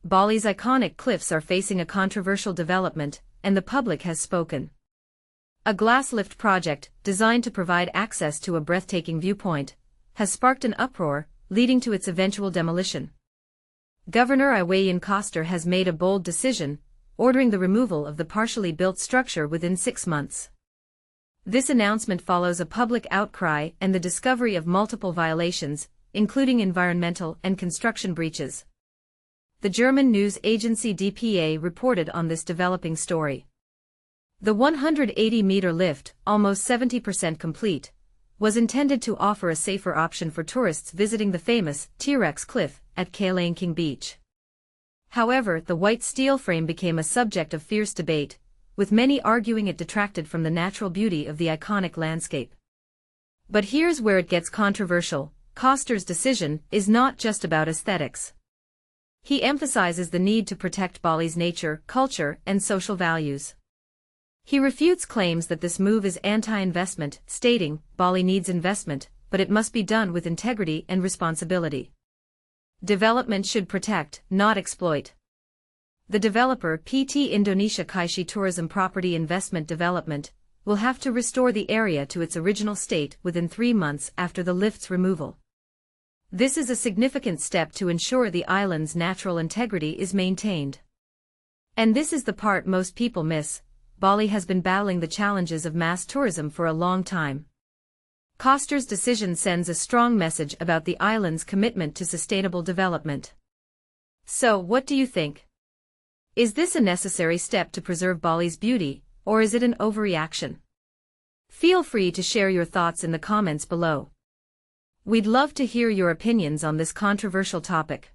Bali's iconic cliffs are facing a controversial development, and the public has spoken. A glass lift project, designed to provide access to a breathtaking viewpoint, has sparked an uproar, leading to its eventual demolition. Governor Wayan Koster has made a bold decision, ordering the removal of the partially built structure within 6 months. This announcement follows a public outcry and the discovery of multiple violations, including environmental and construction breaches. The German news agency dpa reported on this developing story. The 180-meter lift, almost 70% complete, was intended to offer a safer option for tourists visiting the famous T-Rex cliff at Kelingking Beach. However, the white steel frame became a subject of fierce debate, with many arguing it detracted from the natural beauty of the iconic landscape. But here's where it gets controversial: Koster's decision is not just about aesthetics. He emphasizes the need to protect Bali's nature, culture, and social values. He refutes claims that this move is anti-investment, stating, "Bali needs investment, but it must be done with integrity and responsibility. Development should protect, not exploit." The developer, PT Indonesia Kaishi Tourism Property Investment Development, will have to restore the area to its original state within 3 months after the lift's removal. This is a significant step to ensure the island's natural integrity is maintained. And this is the part most people miss: Bali has been battling the challenges of mass tourism for a long time. Koster's decision sends a strong message about the island's commitment to sustainable development. So, what do you think? Is this a necessary step to preserve Bali's beauty, or is it an overreaction? Feel free to share your thoughts in the comments below. We'd love to hear your opinions on this controversial topic.